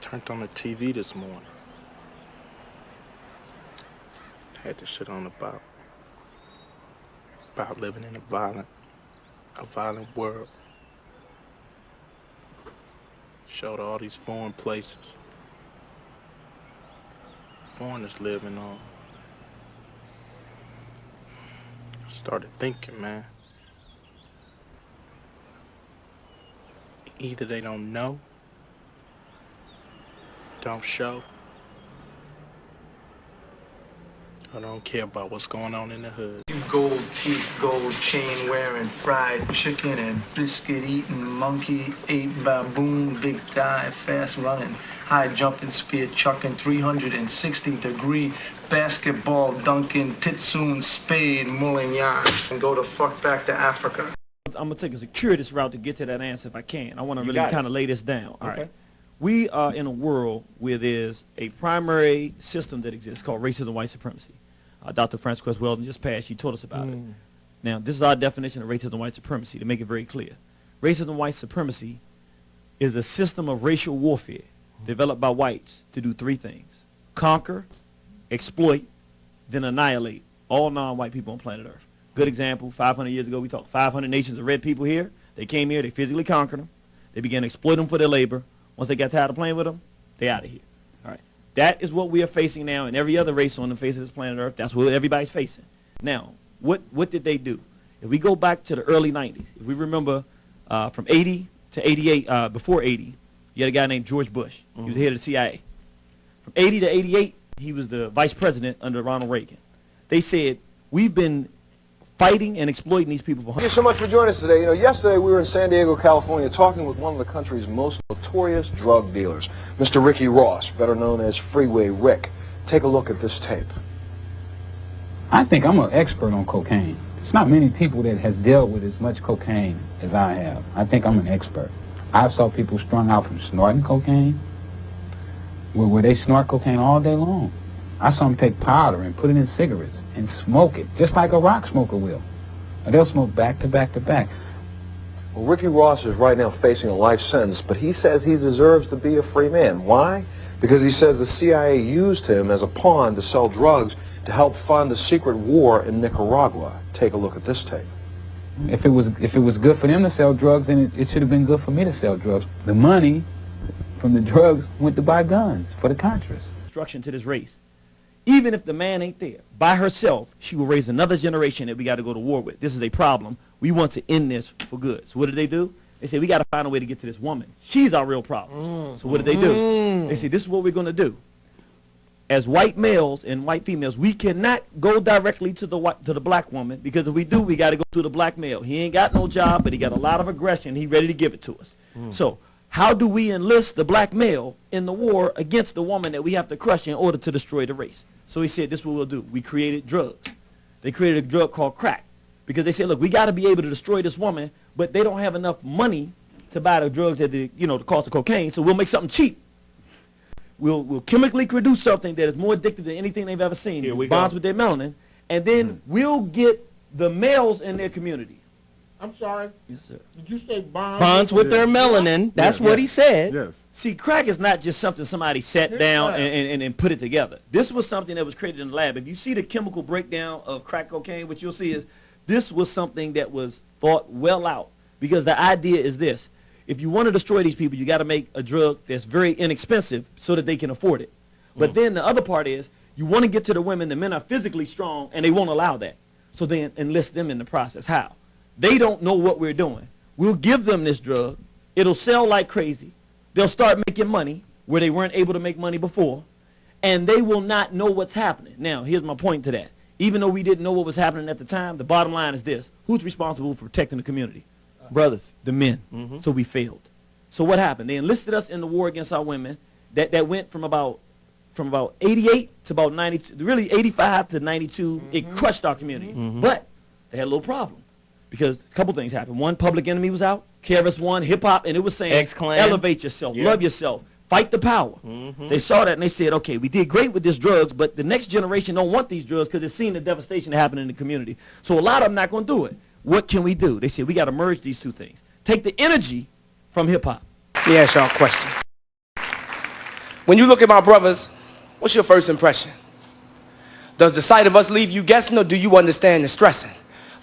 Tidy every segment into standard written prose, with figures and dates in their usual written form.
Turned on the TV this morning. Had this shit on about living in a violent world. Showed all these foreign places foreigners living on. Started thinking, man. Either they don't know, don't show, I don't care about what's going on in the hood. Gold teeth, gold chain wearing, fried chicken and biscuit eating, monkey ate baboon, big thigh, fast running, high jumping, spear chucking, 360-degree basketball dunking, titsoon, spade, mulling yarn, and go the fuck back to Africa. I'm gonna take a circuitous route to get to that answer if I can. I want to really kind of lay this down. All right. We are in a world where there's a primary system that exists called racism, white supremacy. Dr. Frances Weldon just passed. She told us about it. Now, this is our definition of racism, white supremacy, to make it very clear. Racism, white supremacy is a system of racial warfare developed by whites to do three things: conquer, exploit, then annihilate all non-white people on planet Earth. Good example, 500 years ago, we talked 500 nations of red people here. They came here, they physically conquered them. They began to exploit them for their labor. Once they got tired of playing with them, they out of here. All right. That is what we are facing now, and every other race on the face of this planet Earth, that's what everybody's facing. Now, what did they do? If we go back to the early 90s, if we remember from 80 to 88, before 80, you had a guy named George Bush. He was the head of the CIA. From 80 to 88, he was the vice president under Ronald Reagan. They said, we've been fighting and exploiting these people for Thank you so much for joining us today. You know, yesterday we were in San Diego, California, talking with one of the country's most notorious drug dealers, Mr. Ricky Ross, better known as Freeway Rick. Take a look at this tape. I think I'm an expert on cocaine. There's not many people that has dealt with as much cocaine as I have. I think I'm an expert. I've saw people strung out from snorting cocaine, where they snort cocaine all day long. I saw them take powder and put it in cigarettes and smoke it, just like a rock smoker will. Or they'll smoke back to back to back. Well, Ricky Ross is right now facing a life sentence, but he says he deserves to be a free man. Why? Because he says the CIA used him as a pawn to sell drugs to help fund the secret war in Nicaragua. Take a look at this tape. If it was good for them to sell drugs, then it should have been good for me to sell drugs. The money from the drugs went to buy guns for the Contras. Instruction to this race. Even if the man ain't there, by herself, she will raise another generation that we got to go to war with. This is a problem. We want to end this for good. So what did they do? They said, we got to find a way to get to this woman. She's our real problem. So what did they do? They said, this is what we're going to do. As white males and white females, we cannot go directly to the black woman, because if we do, we got to go to the black male. He ain't got no job, but he got a lot of aggression. He ready to give it to us. So how do we enlist the black male in the war against the woman that we have to crush in order to destroy the race? So he said, this is what we'll do. We created drugs. They created a drug called crack, because they said, look, we got to be able to destroy this woman, but they don't have enough money to buy the drugs at the, the cost of cocaine, so we'll make something cheap. We'll chemically produce something that is more addictive than anything they've ever seen. Bonds with their melanin, and then we'll get the males in their community. I'm sorry. Yes, sir. Did you say bonds? Bonds with their melanin. That's what he said. Yes. See, crack is not just something somebody sat down and put it together. This was something that was created in the lab. If you see the chemical breakdown of crack cocaine, what you'll see is this was something that was thought well out, because the idea is this. If you want to destroy these people, you got to make a drug that's very inexpensive so that they can afford it. But then the other part is you want to get to the women. The men are physically strong, and they won't allow that. So then enlist them in the process. How? They don't know what we're doing. We'll give them this drug. It'll sell like crazy. They'll start making money where they weren't able to make money before, and they will not know what's happening. Now, here's my point to that. Even though we didn't know what was happening at the time, the bottom line is this. Who's responsible for protecting the community? Brothers. The men. So we failed. So what happened? They enlisted us in the war against our women. That went from about 88 to about 92, really 85 to 92. It crushed our community. But they had a little problem, because a couple things happened. One, Public Enemy was out. KRS-One, hip-hop, and it was saying, X-Clan. elevate yourself, love yourself, fight the power. They saw that, and they said, okay, we did great with this drugs, but the next generation don't want these drugs because they've seen the devastation that happened in the community. So a lot of them not going to do it. What can we do? They said, we got to merge these two things. Take the energy from hip-hop. Let me ask y'all a question. When you look at my brothers, what's your first impression? Does the sight of us leave you guessing, or do you understand the stressing,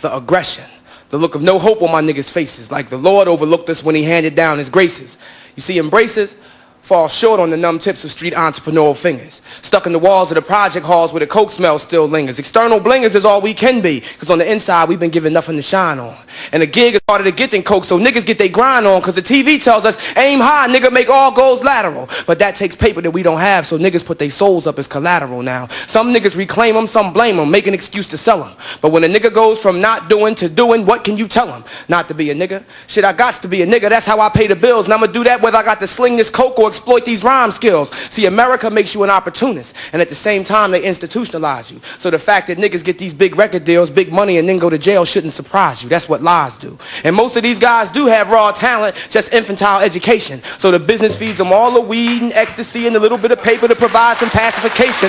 the aggression, the look of no hope on my niggas' faces, like the Lord overlooked us when he handed down his graces? You see, embraces fall short on the numb tips of street entrepreneurial fingers, stuck in the walls of the project halls where the coke smell still lingers. External blingers is all we can be, because on the inside we've been given nothing to shine on. And a gig is harder to get than coke, so niggas get they grind on, because the TV tells us, aim high, nigga, make all goals lateral. But that takes paper that we don't have, so niggas put their souls up as collateral now. Some niggas reclaim them, some blame them, make an excuse to sell them. But when a nigga goes from not doing to doing, what can you tell him? Not to be a nigga? Shit, I got to be a nigga, that's how I pay the bills, and I'ma do that whether I got to sling this coke or exploit these rhyme skills. See, America makes you an opportunist, and at the same time they institutionalize you. So the fact that niggas get these big record deals, big money, and then go to jail shouldn't surprise you. That's what lies do. And most of these guys do have raw talent, just infantile education. So the business feeds them all the weed and ecstasy and a little bit of paper to provide some pacification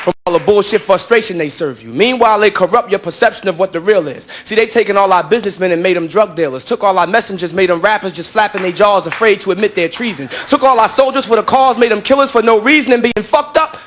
from all the bullshit frustration they serve you. Meanwhile, they corrupt your perception of what the real is. See, they taken all our businessmen and made them drug dealers. Took all our messengers, made them rappers just flapping their jaws, afraid to admit their treason. Took all our soldiers for the cause, made them killers for no reason, and being fucked up.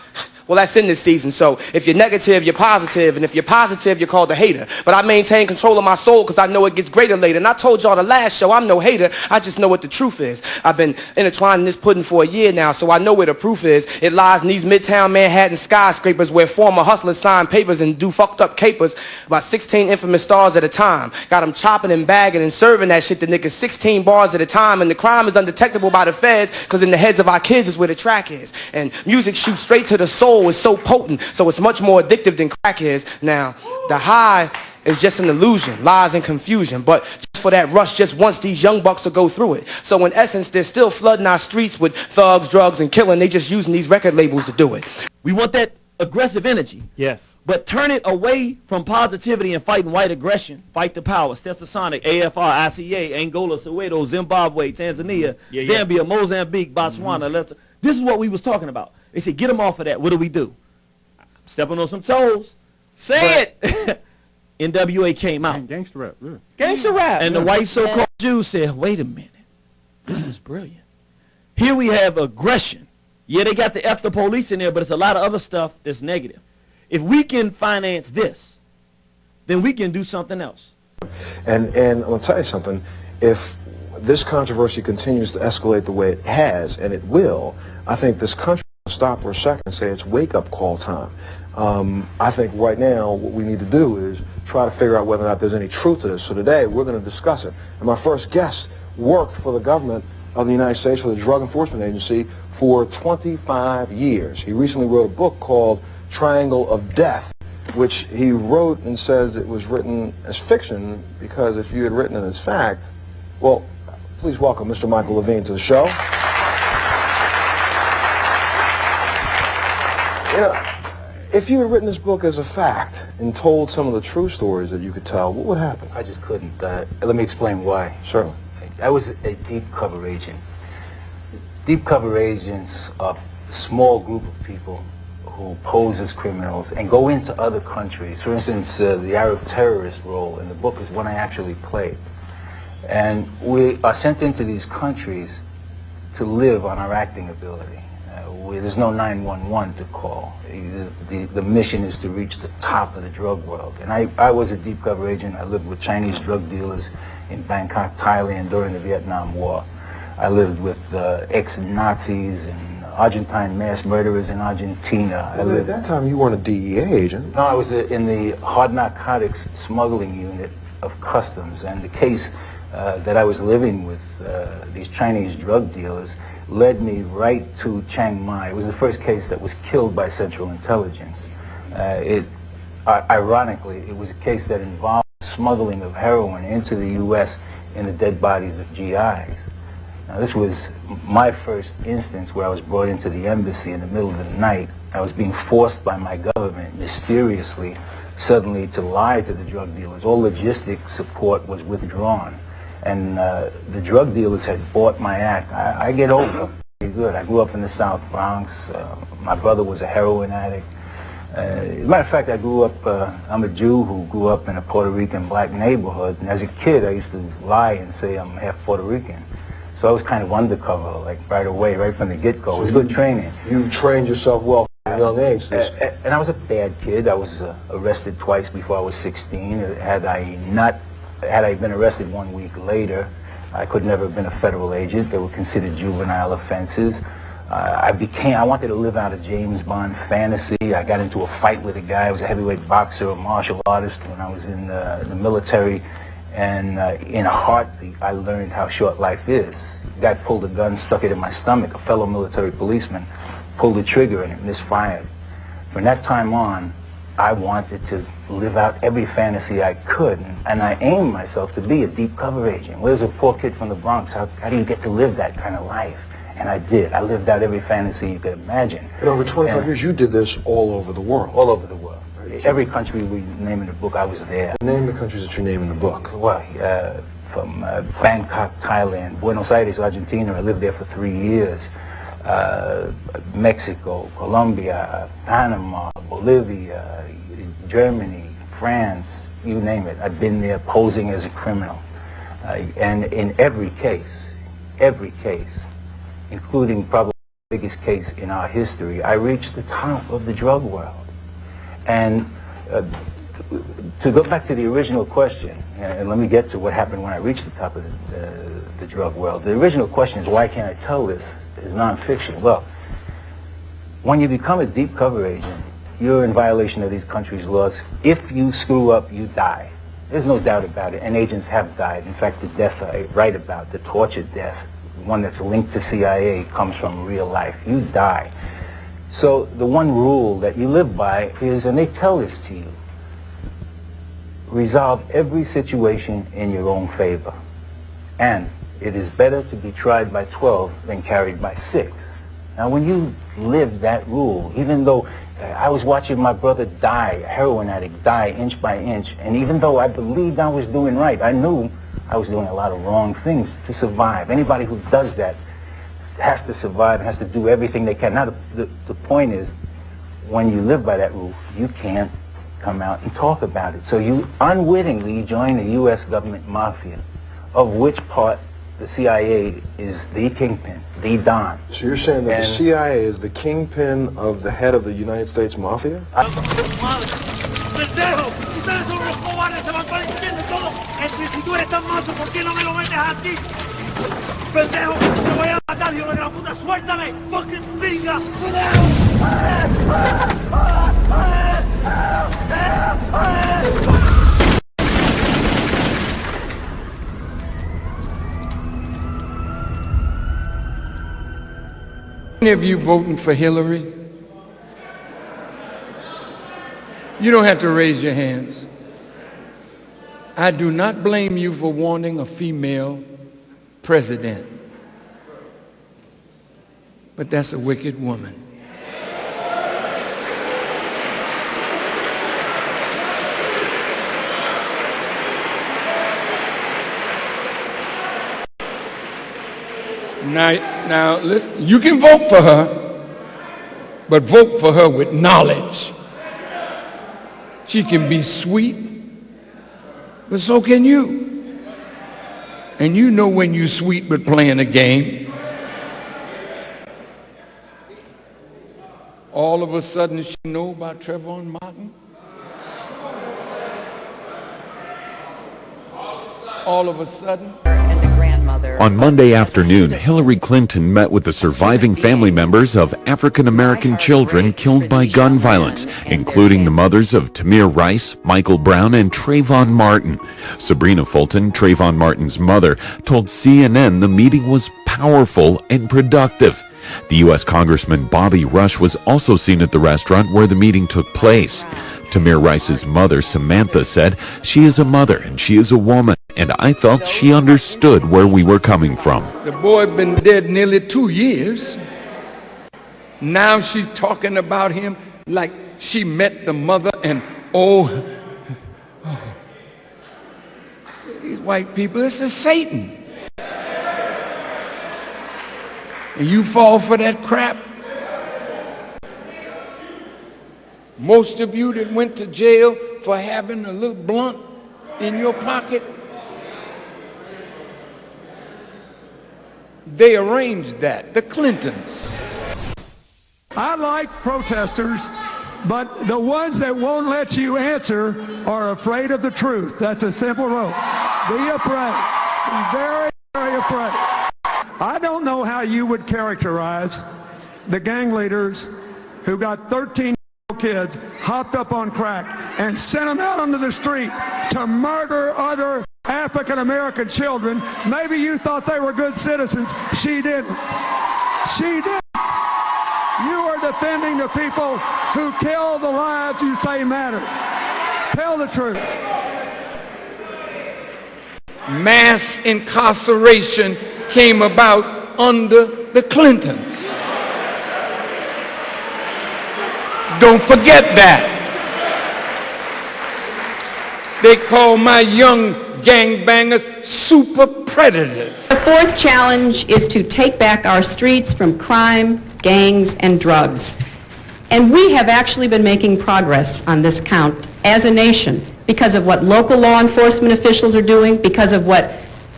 Well, that's in this season, so if you're negative, you're positive, and if you're positive, you're called a hater. But I maintain control of my soul because I know it gets greater later. And I told y'all the last show, I'm no hater, I just know what the truth is. I've been intertwining this pudding for a year now, so I know where the proof is. It lies in these midtown Manhattan skyscrapers where former hustlers sign papers and do fucked up capers. About 16 infamous stars at a time. Got them chopping and bagging and serving that shit to niggas 16 bars at a time, and the crime is undetectable by the feds because in the heads of our kids is where the track is. And music shoots straight to the soul. Is so potent, so it's much more addictive than crack is. Now, the high is just an illusion, lies and confusion, but just for that rush, just once these young bucks will go through it. So in essence, they're still flooding our streets with thugs, drugs, and killing. They just using these record labels to do it. We want that aggressive energy. Yes. But turn it away from positivity and fighting white aggression. Fight the power. Stetsasonic, AFR, ICA, Angola, Soweto, Zimbabwe, Tanzania, Zambia, Mozambique, Botswana. This is what we was talking about. They said, get them off of that. What do? Stepping on some toes. Say it. NWA came out. Gangster rap. Yeah. Gangster rap. And the white so-called Jews said, wait a minute. This is brilliant. Here we have aggression. Yeah, they got the F the police in there, but it's a lot of other stuff that's negative. If we can finance this, then we can do something else. And I'm going to tell you something. If this controversy continues to escalate the way it has, and it will, I think this country will stop for a second and say it's wake-up call time. I think right now what we need to do is try to figure out whether or not there's any truth to this. So today we're going to discuss it. And my first guest worked for the government of the United States, for the Drug Enforcement Agency, for 25 years. He recently wrote a book called Triangle of Death, which he wrote and says it was written as fiction because if you had written it as fact, well, please welcome Mr. Michael Levine to the show. You know, if you had written this book as a fact and told some of the true stories that you could tell, what would happen? I just couldn't. Let me explain why. Sure. I was a deep cover agent. Deep cover agents are a small group of people who pose as criminals and go into other countries. For instance, the Arab terrorist role in the book is one I actually played. And we are sent into these countries to live on our acting ability. There's no 911 to call. The mission is to reach the top of the drug world. And I was a deep cover agent. I lived with Chinese drug dealers in Bangkok, Thailand during the Vietnam War. I lived with ex-Nazis and Argentine mass murderers in Argentina. Well, at that time you weren't a DEA agent. No, I was in the hard narcotics smuggling unit of customs. And the case that I was living with these Chinese drug dealers led me right to Chiang Mai. It was the first case that was killed by Central Intelligence. Ironically, it was a case that involved smuggling of heroin into the U.S. in the dead bodies of GIs. Now, this was my first instance where I was brought into the embassy in the middle of the night. I was being forced by my government, mysteriously, suddenly to lie to the drug dealers. All logistic support was withdrawn. And the drug dealers had bought my act. I get over pretty good. I grew up in the South Bronx. My brother was a heroin addict. As a matter of fact, I grew up, I'm a Jew who grew up in a Puerto Rican black neighborhood. And as a kid, I used to lie and say I'm half Puerto Rican. So I was kind of undercover, like right away, right from the get-go. It was good training. You trained yourself well from a young age. And I was a bad kid. I was arrested twice before I was 16. Had I been arrested 1 week later, I could never have been a federal agent. They were considered juvenile offenses. I wanted to live out a James Bond fantasy. I got into a fight with a guy who was a heavyweight boxer, a martial artist when I was in the military. And in a heartbeat, I learned how short life is. The guy pulled a gun, stuck it in my stomach. A fellow military policeman pulled the trigger and it misfired. From that time on, I wanted to live out every fantasy I could, and I aimed myself to be a deep cover agent. Where's a poor kid from the Bronx? How do you get to live that kind of life? And I did. I lived out every fantasy you could imagine. And over 25 years, you did this all over the world. All over the world. Every country we name in the book, I was there. Name the countries that you name in the book. Well, from Bangkok, Thailand, Buenos Aires, Argentina. I lived there for 3 years. Mexico, Colombia, Panama, Bolivia, Germany, France, you name it. I've been there posing as a criminal. And in every case, including probably the biggest case in our history, I reached the top of the drug world. And to go back to the original question, and let me get to what happened when I reached the top of the drug world. The original question is, why can't I tell this as nonfiction? Well, when you become a deep cover agent, you're in violation of these countries' laws. If you screw up, you die. There's no doubt about it, and agents have died. In fact, the death I write about, the tortured death, one that's linked to CIA, comes from real life. You die. So the one rule that you live by is, and they tell this to you, resolve every situation in your own favor. And it is better to be tried by 12 than carried by 6. Now when you live that rule, even though I was watching my brother die, a heroin addict, die inch by inch, and even though I believed I was doing right, I knew I was doing a lot of wrong things to survive. Anybody who does that has to survive, has to do everything they can. Now the point is, when you live by that rule, you can't come out and talk about it. So you unwittingly join the U.S. government mafia, of which part the CIA is the kingpin, the Don. So you're saying that the CIA is the kingpin of the head of the United States Mafia? Any of you voting for Hillary? You don't have to raise your hands. I do not blame you for wanting a female president. But that's a wicked woman. Now listen, you can vote for her, but vote for her with knowledge. She can be sweet, but so can you. And you know when you're sweet but playing a game. All of a sudden she know about Trayvon Martin. All of a sudden. On Monday afternoon, Hillary Clinton met with the surviving family members of African-American children killed by gun violence, including the mothers of Tamir Rice, Michael Brown, and Trayvon Martin. Sabrina Fulton, Trayvon Martin's mother, told CNN the meeting was powerful and productive. The U.S. Congressman Bobby Rush was also seen at the restaurant where the meeting took place. Tamir Rice's mother, Samantha, said, "She is a mother and she is a woman, and I felt she understood where we were coming from." The boy's been dead nearly 2 years. Now she's talking about him like she met the mother and these white people, this is Satan. And you fall for that crap. Most of you that went to jail for having a little blunt in your pocket, They arranged that, the Clintons. I like protesters, but the ones that won't let you answer are afraid of the truth. That's a simple rule. Be afraid. Be very, very afraid. I don't know how you would characterize the gang leaders who got 13 kids hopped up on crack and sent them out onto the street to murder other African American children. Maybe you thought they were good citizens. She didn't. She didn't. You are defending the people who kill the lives you say matter. Tell the truth. Mass incarceration came about under the Clintons. Don't forget that. They call my young gangbangers super predators. The fourth challenge is to take back our streets from crime, gangs, and drugs. And we have actually been making progress on this count as a nation because of what local law enforcement officials are doing, because of what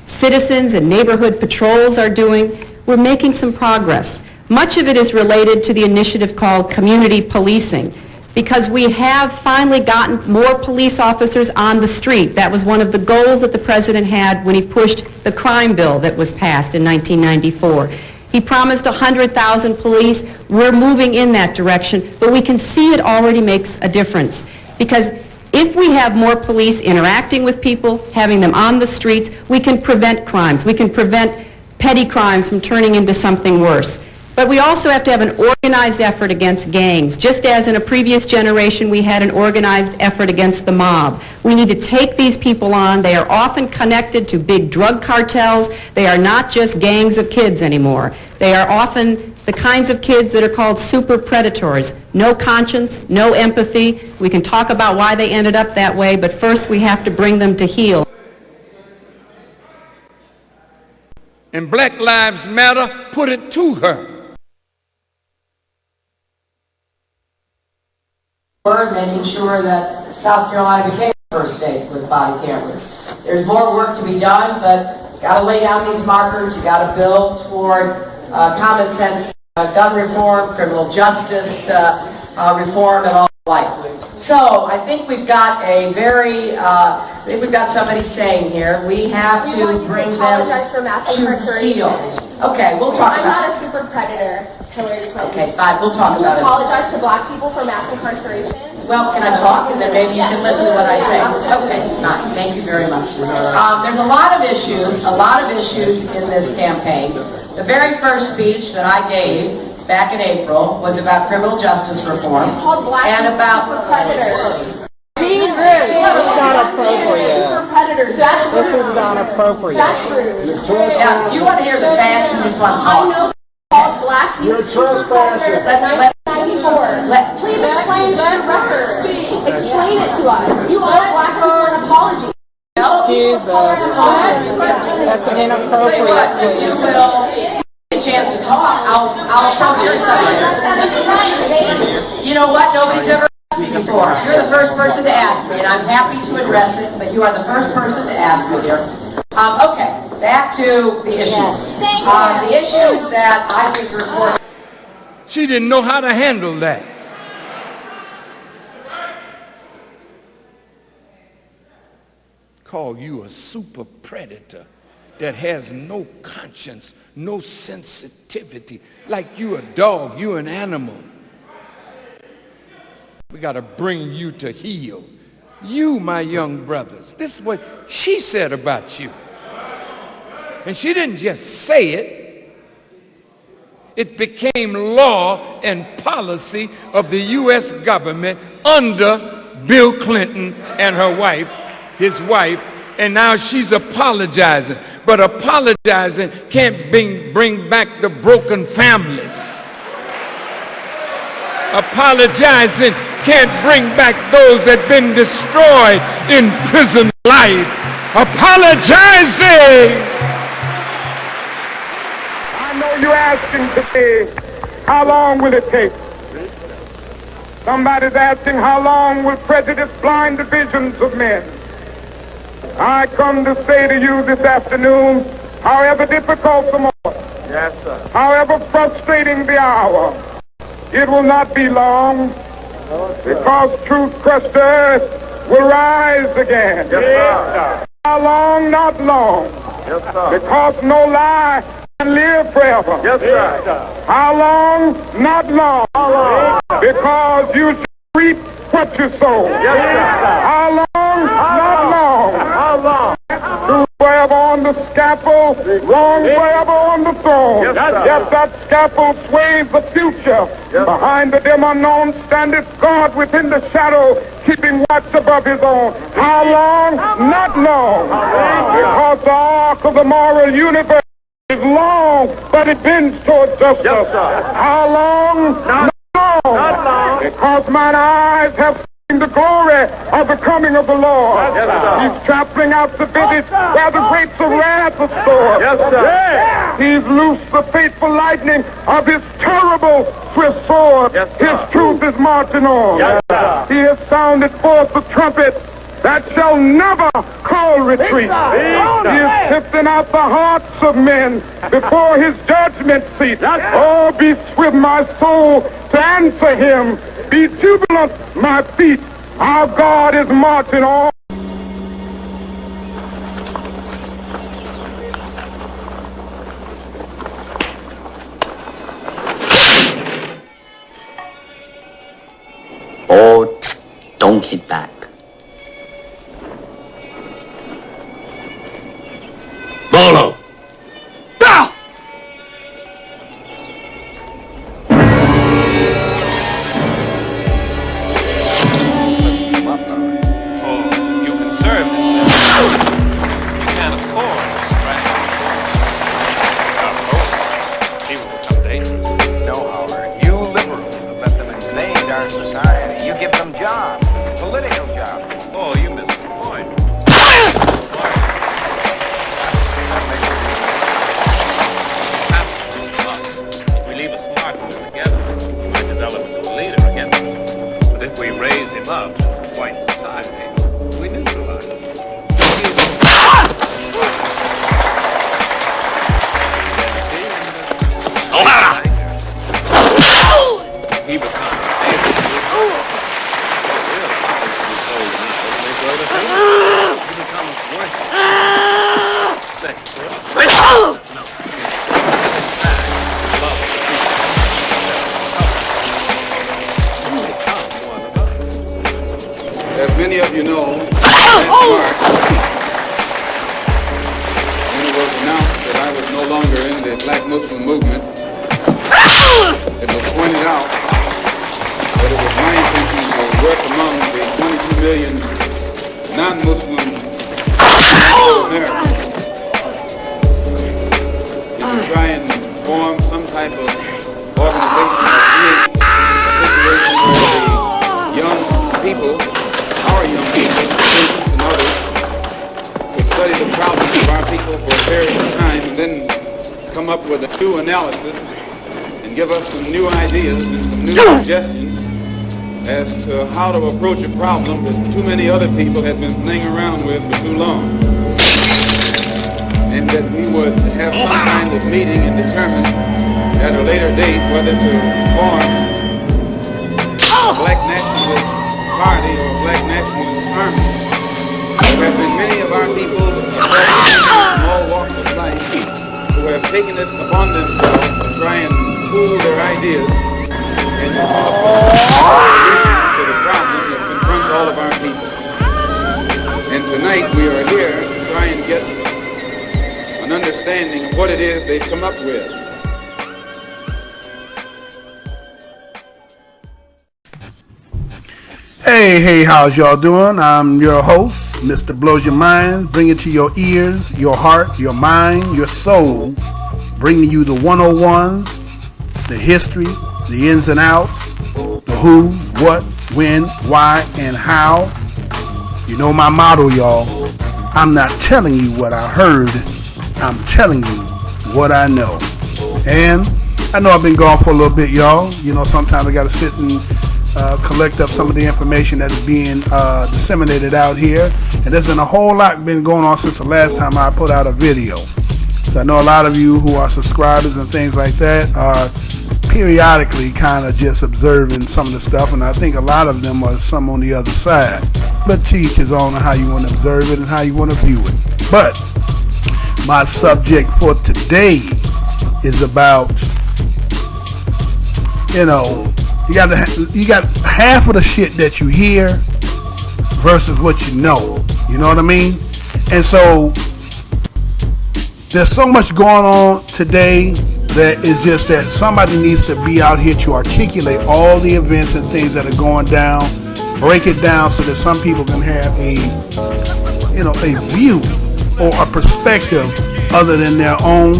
citizens and neighborhood patrols are doing. We're making some progress. Much of it is related to the initiative called community policing, because we have finally gotten more police officers on the street. That was one of the goals that the president had when he pushed the crime bill that was passed in 1994. He promised 100,000 police. We're moving in that direction, but we can see it already makes a difference, because if we have more police interacting with people, having them on the streets, we can prevent crimes. We can prevent petty crimes from turning into something worse. But we also have to have an organized effort against gangs. Just as in a previous generation we had an organized effort against the mob. We need to take these people on. They are often connected to big drug cartels. They are not just gangs of kids anymore. They are often the kinds of kids that are called super predators. No conscience, no empathy. We can talk about why they ended up that way, but first we have to bring them to heel. And Black Lives Matter put it to her. We're making sure that South Carolina became the first state with body cameras. There's more work to be done, but you got to lay down these markers. You got to build toward common sense gun reform, criminal justice reform, and all the like. So I think we've got a very, I think we've got somebody saying here, we have to bring them apologize for mass incarceration. Okay, we'll talk about it. I'm not a super predator, Hillary Clinton. Okay, fine, we'll talk about it. You apologize to black people for mass incarceration? Well, can I talk, and then maybe you can listen to what I say? Okay, fine, thank you very much. There's a lot of issues in this campaign. The very first speech that I gave back in April was about criminal justice reform and about predators. Being rude. It's not appropriate. Predators. That's rude. This is not appropriate. That's rude. Yeah, you want to hear the facts, you just want to talk. I know called black people. You're trespassing. 1994. Please explain the record. Explain it to us. You owe black people an apology. Excuse us. That's an inappropriate thing. You will get a chance to talk. I'll approach your side. You know what? Nobody's ever asked me before. You're the first person to ask me, and I'm happy to address it, but you are the first person to ask me here. Okay, back to the issues. The issues that I think are important. She didn't know how to handle that. Call you a super predator that has no conscience, no sensitivity, like you a dog, you an animal. We got to bring you to heel. You, my young brothers, this is what she said about you. And she didn't just say it. It became law and policy of the U.S. government under Bill Clinton and her wife, his wife, and now she's apologizing. But apologizing can't bring back the broken families. Apologizing can't bring back those that have been destroyed in prison life. Apologizing! I know you're asking today, how long will it take? Somebody's asking, how long will prejudice blind the visions of men? I come to say to you this afternoon, However difficult the moment, Yes, sir. however frustrating the hour, it will not be long, because truth crushed earth will rise again. Yes, sir. How long? Not long. Yes, sir. Because no lie can live forever. Yes, sir. How long? Not long. Because you shall reap what you sow. Yes, sir. How long? Not long. How long? True forever on the scaffold, wrong forever on the throne. Yes, sir. Yet that scaffold sways the future. Yes. Behind the dim unknown standeth God within the shadow, keeping watch above his own. How long? Not long. Because the arc of the moral universe is long, but it bends toward justice. Yes, sir. How long? Not long. Not long. Because mine eyes have seen the glory of the coming of the Lord. Yes, sir. He's trampling out the village where the grapes of wrath are stored. Yes, sir. He's loosed the fateful lightning of his terrible swift sword. Yes, sir. His truth is marching on. Yes, sir. He has sounded forth the trumpet that shall never call retreat. He is sifting out the hearts of men before his judgment seat. Oh, be swift, my soul, to answer him. Be jubilant, my feet. Our God is marching on. Oh, don't hit back. Bolo! Go! Society. You give them jobs, political jobs. Oh, you missed the point. We leave a smart one together, we develop into a leader against us. But if we raise him up to white society, we neutralize him. He becomes As many of you know, last March, when it was announced that I was no longer in the Black Muslim movement, it was pointed out that it was my intention to work among the 22 million non-Muslim Americans to try and form some type of organization or create a situation where the young people, our young people, students and others, could study the problems of our people for a period of time and then come up with a new analysis and give us some new ideas and some new suggestions as to how to approach a problem that too many other people had been playing around with for too long. And that we would have some kind of meeting and determine at a later date whether to form a Black Nationalist Party or a Black Nationalist Army. There have been many of our people from all walks of life who have taken it upon themselves to try and pool their ideas and to come up with solutions to the problem that confronts all of our people. And tonight we are here to try and get an understanding of what it is they've come up with. Hey, how's y'all doing? I'm your host, Mr. Blows Your Mind, bringing to your ears, your heart, your mind, your soul, bringing you the 101s, the history, the ins and outs, the who, what, when, why, and how. You know my motto, y'all. I'm not telling you what I heard. I'm telling you what I know. And I know I've been gone for a little bit, y'all. You know, sometimes I got to sit and collect up some of the information that is being disseminated out here. And there's been a whole lot been going on since the last time I put out a video. So I know a lot of you who are subscribers and things like that are periodically kind of just observing some of the stuff, and I think a lot of them are some on the other side. But to each his own on how you want to observe it and how you want to view it. But my subject for today is about, you know, you got half of the shit that you hear versus what you know. You know what I mean? And so there's so much going on today that is just that somebody needs to be out here to articulate all the events and things that are going down, break it down so that some people can have a, you know, a view or a perspective other than their own,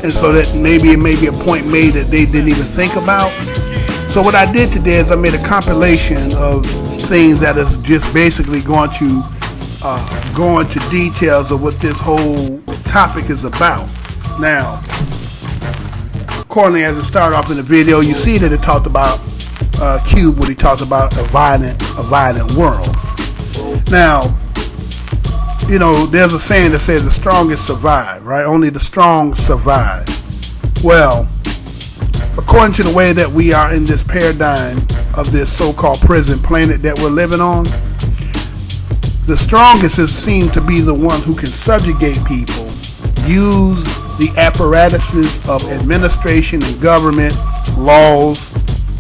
and so that maybe it may be a point made that they didn't even think about. So what I did today is I made a compilation of things that is just basically going to go into details of what this whole topic is about. Now, accordingly, as it started off in the video, you see that it talked about Cube when he talked about a violent world. Now, you know, there's a saying that says the strongest survive, right? Only the strong survive. Well, according to the way that we are in this paradigm of this so-called prison planet that we're living on, the strongest is seen to be the one who can subjugate people, use the apparatuses of administration and government, laws,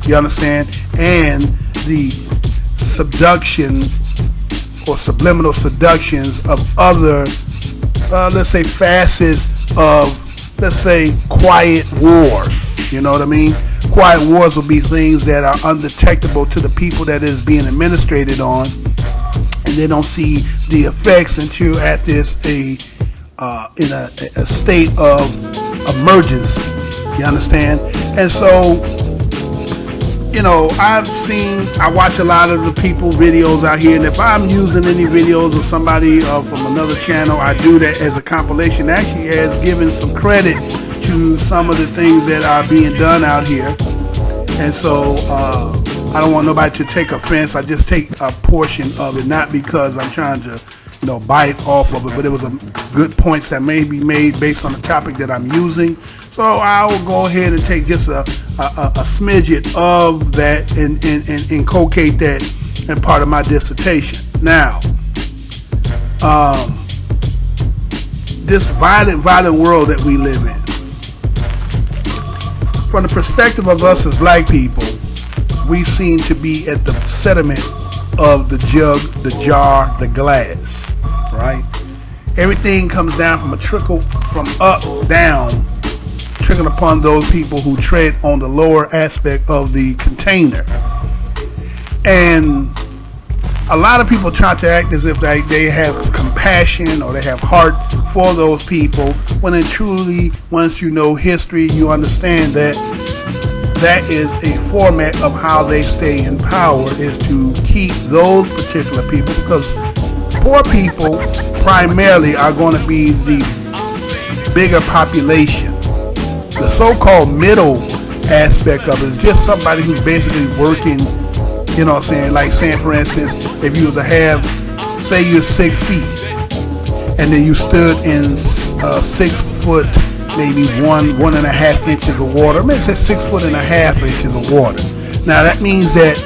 you understand, and the subduction or subliminal seductions of other, let's say, facets of, let's say, quiet wars. You know what I mean? Quiet wars will be things that are undetectable to the people that is being administrated on, and they don't see the effects until at this in a state of emergency. You understand? And so, you know, I watch a lot of the people videos out here, and if I'm using any videos of somebody from another channel, I do that as a compilation, actually as giving some credit to some of the things that are being done out here. And so I don't want nobody to take offense. I just take a portion of it, not because I'm trying to, you know, bite off of it, but it was a good points that may be made based on the topic that I'm using. So I will go ahead and take just a smidget of that and inculcate that in part of my dissertation. Now, this violent world that we live in, from the perspective of us as black people, we seem to be at the sediment of the jug, the jar, the glass, right? Everything comes down from a trickle, from up, down, trickling upon those people who tread on the lower aspect of the container. And a lot of people try to act as if they have compassion or they have heart for those people, when in truly, once you know history, you understand that that is a format of how they stay in power, is to keep those particular people, because poor people primarily are going to be the bigger population. The so-called middle aspect of it is just somebody who's basically working, you know what I'm saying, like saying, for instance, if you were to have, say you're 6 feet, and then you stood in 6 foot, maybe 1.5 inches of water, maybe say 6.5 inches of water. Now that means that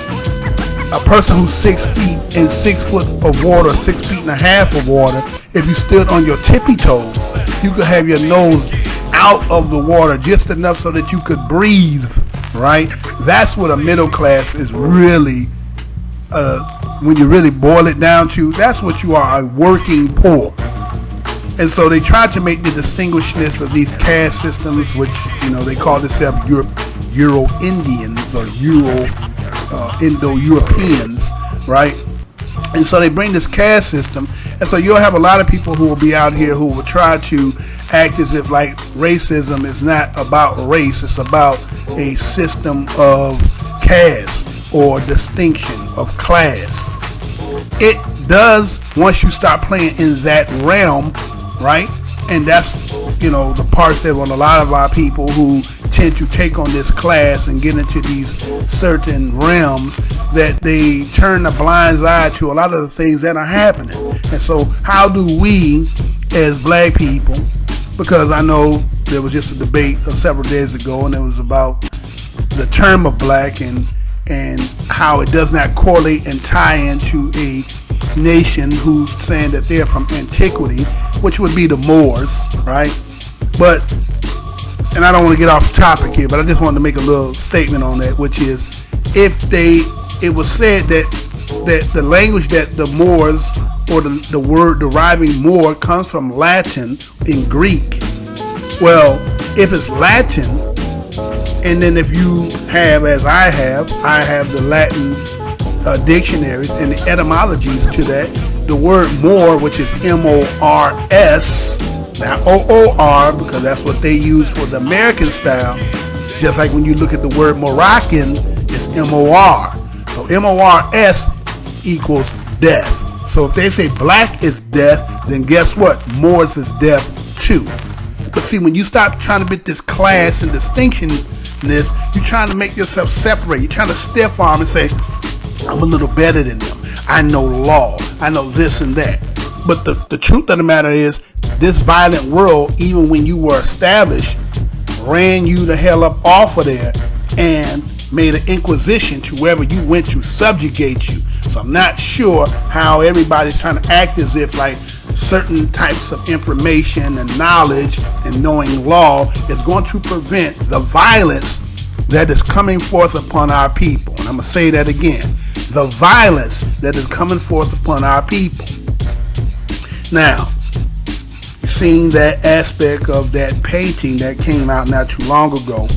a person who's 6 feet in 6 foot of water, 6.5 feet of water, if you stood on your tippy toes, you could have your nose out of the water just enough so that you could breathe, right? That's what a middle class is really, when you really boil it down to, that's what you are, a working poor. And so they try to make the distinguishedness of these caste systems, which, you know, they call themselves Euro-Indians or Indo-Europeans, right? And so they bring this caste system, and so you'll have a lot of people who will be out here who will try to act as if like racism is not about race, it's about a system of caste or distinction of class. It does once you start playing in that realm, right? And that's, you know, the parts that on a lot of our people who tend to take on this class and get into these certain realms, that they turn a blind eye to a lot of the things that are happening. And so how do we as black people because I know there was just a debate several days ago, and it was about the term of black and how it does not correlate and tie into a nation who's saying that they're from antiquity, which would be the Moors, right? But, and I don't want to get off topic here, but I just wanted to make a little statement on that, which is, it was said that the language that the Moors, or the word deriving Moor, comes from Latin in Greek. Well, if it's Latin, and then if you have, as I have the Latin dictionaries and the etymologies to that, the word Moor, which is M-O-R-S, not O-O-R, because that's what they use for the American style. Just like when you look at the word Moroccan, it's M-O-R. So M-O-R-S equals death. So if they say black is death, then guess what? Moors is death too. But see, when you start trying to get this class and distinctionness, you're trying to make yourself separate. You're trying to stiff arm and say, I'm a little better than them. I know law. I know this and that. But the truth of the matter is, this violent world, even when you were established, ran you the hell up off of there and made an inquisition to wherever you went to subjugate you. So I'm not sure how everybody's trying to act as if like certain types of information and knowledge and knowing law is going to prevent the violence that is coming forth upon our people. And I'm going to say that again. The violence that is coming forth upon our people. Now, you've seen that aspect of that painting that came out not too long ago,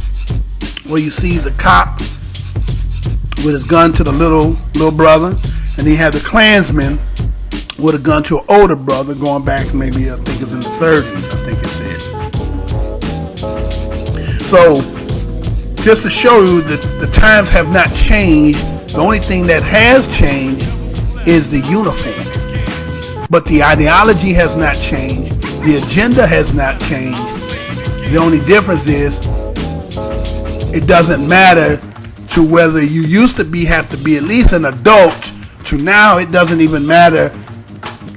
where you see the cop with his gun to the little brother, and he had the Klansman with a gun to an older brother, going back maybe, I think it's in the 30s, I think it said. So, just to show you that the times have not changed, the only thing that has changed is the uniform. But the ideology has not changed, the agenda has not changed. The only difference is, it doesn't matter to whether you used to have to be at least an adult, to now it doesn't even matter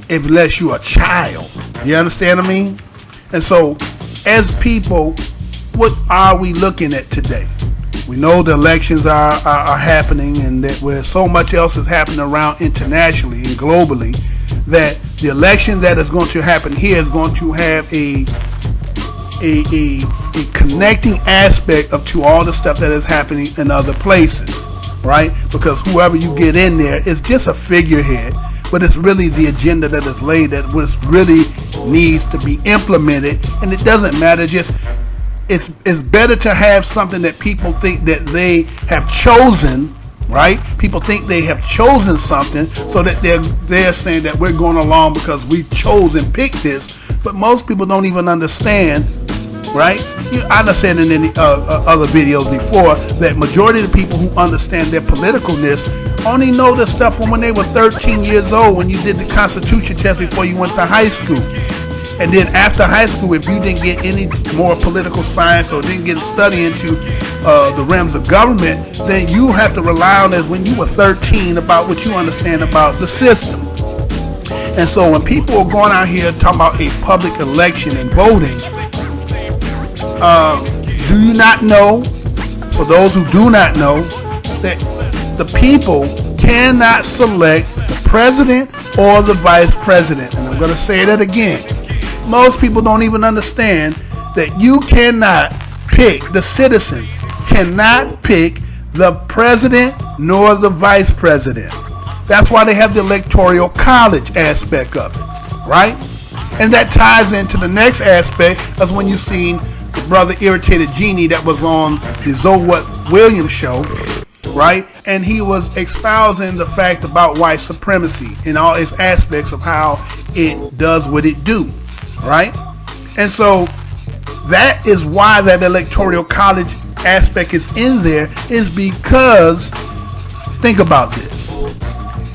unless you're a child. You understand what I mean? And so, as people, what are we looking at today? We know the elections are happening, and that where so much else is happening around internationally and globally, that the election that is going to happen here is going to have a connecting aspect up to all the stuff that is happening in other places, right? Because whoever you get in there is just a figurehead, but it's really the agenda that is laid that was really needs to be implemented. And it doesn't matter, just it's better to have something that people think that they have chosen, right? People think they have chosen something, so that they're saying that we're going along because we chose and picked this. But most people don't even understand, right? I've said in any other videos before that majority of the people who understand their politicalness only know this stuff from when they were 13 years old, when you did the Constitution test before you went to high school. And then after high school, if you didn't get any more political science or didn't get a study into the realms of government, then you have to rely on as when you were 13 about what you understand about the system. And so when people are going out here talking about a public election and voting, do you not know, for those who do not know, that the people cannot select the president or the vice president? And I'm going to say that again. Most people don't even understand that you cannot pick, the citizens cannot pick the president nor the vice president. That's why they have the electoral college aspect of it, right? And that ties into the next aspect, as when you seen the brother Irritated Genie that was on the Zowat Williams show, right? And he was espousing the fact about white supremacy in all its aspects of how it does what it do, right? And so that is why that electoral college aspect is in there, is because, think about this.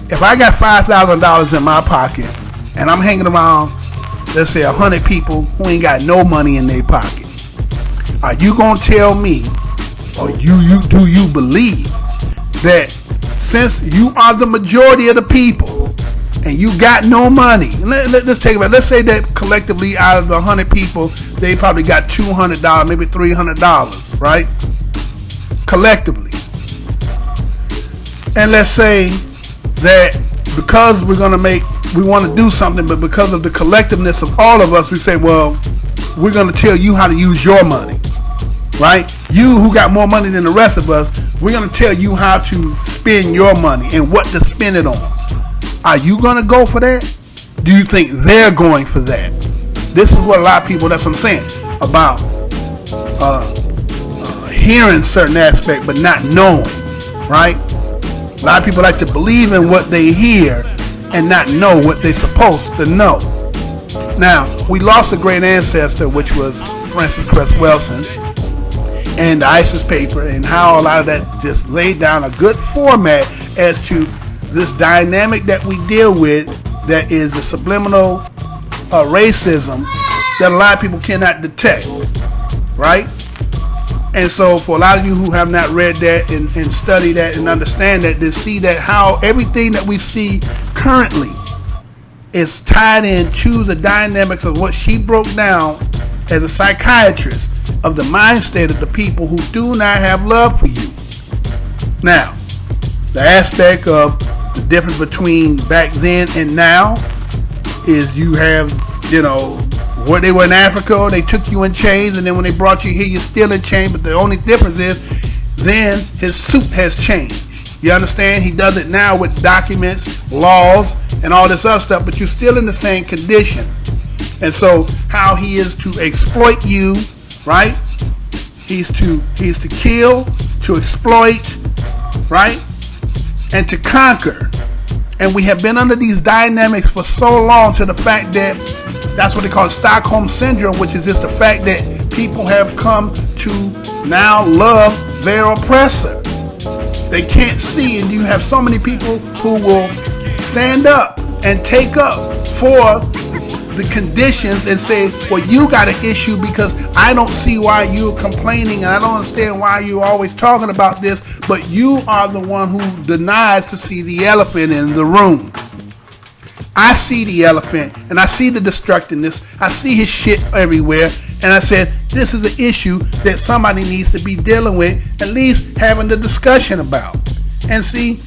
If I got $5,000 in my pocket and I'm hanging around, let's say 100 people who ain't got no money in their pocket, are you gonna tell me, or do you believe that since you are the majority of the people and you got no money. Let's take about. Let's say that collectively, out of the 100 people, they probably got $200, maybe $300, right? Collectively. And let's say that because we want to do something, but because of the collectiveness of all of us, we say, well, we're going to tell you how to use your money, right? You who got more money than the rest of us, we're going to tell you how to spend your money and what to spend it on. Are you going to go for that? Do you think they're going for that? This is what a lot of people, that's what I'm saying, about hearing certain aspects but not knowing, right? A lot of people like to believe in what they hear and not know what they're supposed to know. Now, we lost a great ancestor, which was Francis Cress Welsing, and the ISIS paper, and how a lot of that just laid down a good format as to this dynamic that we deal with, that is the subliminal racism that a lot of people cannot detect, right? And so for a lot of you who have not read that and study that and understand that, to see that how everything that we see currently is tied into the dynamics of what she broke down as a psychiatrist of the mind state of the people who do not have love for you. Now, the aspect of the difference between back then and now is you have, where they were in Africa, they took you in chains, and then when they brought you here, you're still in chains, but the only difference is then his suit has changed. You understand? He does it now with documents, laws, and all this other stuff, but you're still in the same condition. And so how he is to exploit you, right? He's to kill, to exploit, right? And to conquer. And we have been under these dynamics for so long, to the fact that that's what they call Stockholm Syndrome, which is just the fact that people have come to now love their oppressor. They can't see, and you have so many people who will stand up and take up for the conditions and say, well, you got an issue because I don't see why you're complaining, and I don't understand why you're always talking about this, but you are the one who denies to see the elephant in the room. I see the elephant, and I see the destructiveness. I see his shit everywhere, and I said, this is an issue that somebody needs to be dealing with, at least having the discussion about. And see,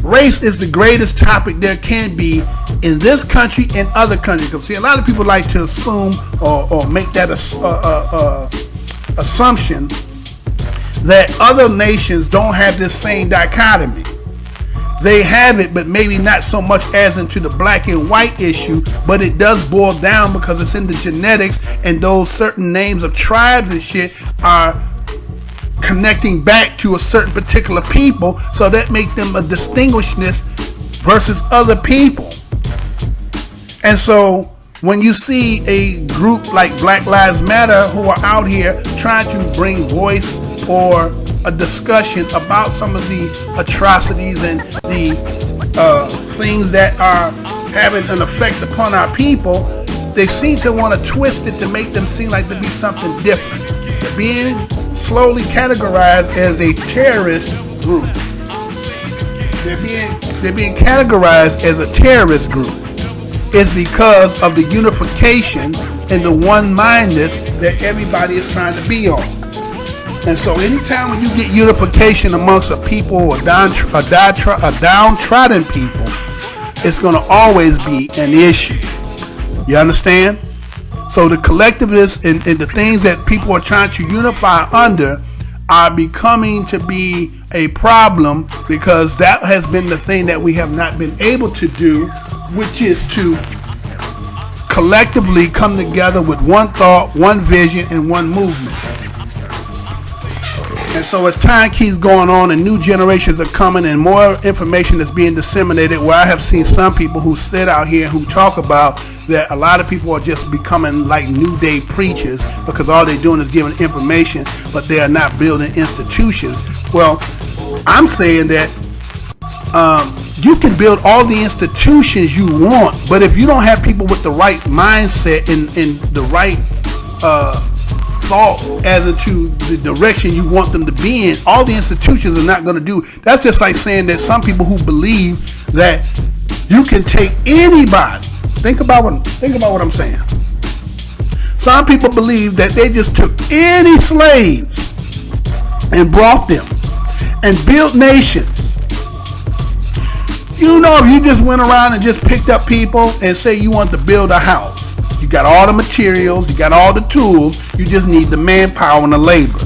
race is the greatest topic there can be in this country and other countries. Because see, a lot of people like to assume or make that assumption that other nations don't have this same dichotomy. They have it, but maybe not so much as into the black and white issue, but it does boil down because it's in the genetics, and those certain names of tribes and shit are connecting back to a certain particular people, so that make them a distinguishedness versus other people. And so when you see a group like Black Lives Matter who are out here trying to bring voice or a discussion about some of the atrocities and the things that are having an effect upon our people, they seem to want to twist it to make them seem like to be something different. They're being slowly categorized as a terrorist group. They're being categorized as a terrorist group. It's because of the unification and the one-mindedness that everybody is trying to be on. And so anytime when you get unification amongst a people or downtrodden people, it's going to always be an issue. You understand? So the collectivists and the things that people are trying to unify under are becoming to be a problem, because that has been the thing that we have not been able to do, which is to collectively come together with one thought, one vision, and one movement. And so as time keeps going on and new generations are coming and more information is being disseminated, where I have seen some people who sit out here who talk about that a lot of people are just becoming like new day preachers because all they're doing is giving information, but they are not building institutions. Well, I'm saying that you can build all the institutions you want, but if you don't have people with the right mindset and the right thought as to the direction you want them to be in, all the institutions are not going to do. That's just like saying that some people who believe that You can take anybody. Think about what I'm saying. Some people believe that they just took any slaves and brought them and built nations. You know, if you just went around and just picked up people and say you want to build a house, you got all the materials, you got all the tools, you just need the manpower and the labor.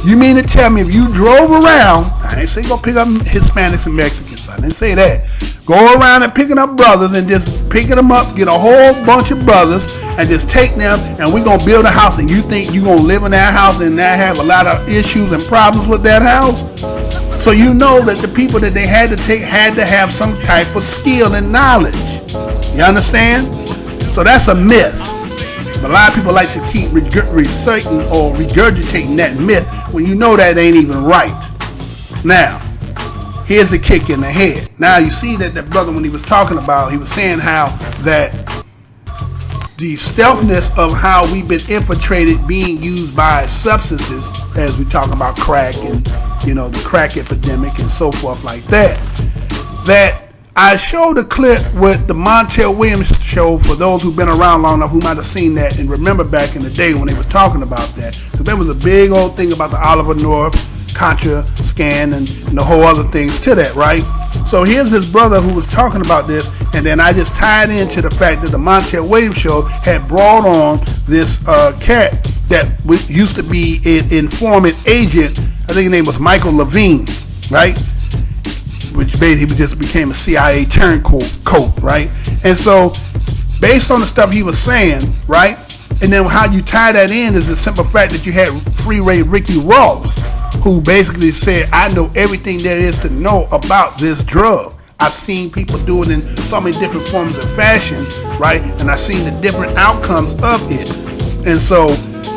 You mean to tell me if you drove around, I didn't say go pick up Hispanics and Mexicans, I didn't say that. Go around and picking up brothers and just picking them up, get a whole bunch of brothers and just take them and we're going to build a house, and you think you're going to live in that house and not have a lot of issues and problems with that house? So you know that the people that they had to take had to have some type of skill and knowledge. You understand? So that's a myth. But a lot of people like to keep reciting or regurgitating that myth when you know that ain't even right. Now, here's the kick in the head. Now you see that the brother, when he was talking about, he was saying how that the stealthiness of how we've been infiltrated being used by substances, as we talk about crack and, you know, the crack epidemic and so forth like that, that I showed a clip with the Montel Williams show for those who've been around long enough who might have seen that and remember back in the day when they were talking about that. Because there was a big old thing about the Oliver North, Contra scan and the whole other things to that, right? So here's this brother who was talking about this, and then I just tied into the fact that the Montel Williams show had brought on this cat that used to be an informant agent. I think his name was Michael Levine, right? Which basically just became a CIA turncoat, right? And so, based on the stuff he was saying, right? And then how you tie that in is the simple fact that you had Freeway Ricky Ross, who basically said, I know everything there is to know about this drug. I've seen people do it in so many different forms of fashion, right? And I've seen the different outcomes of it. And so,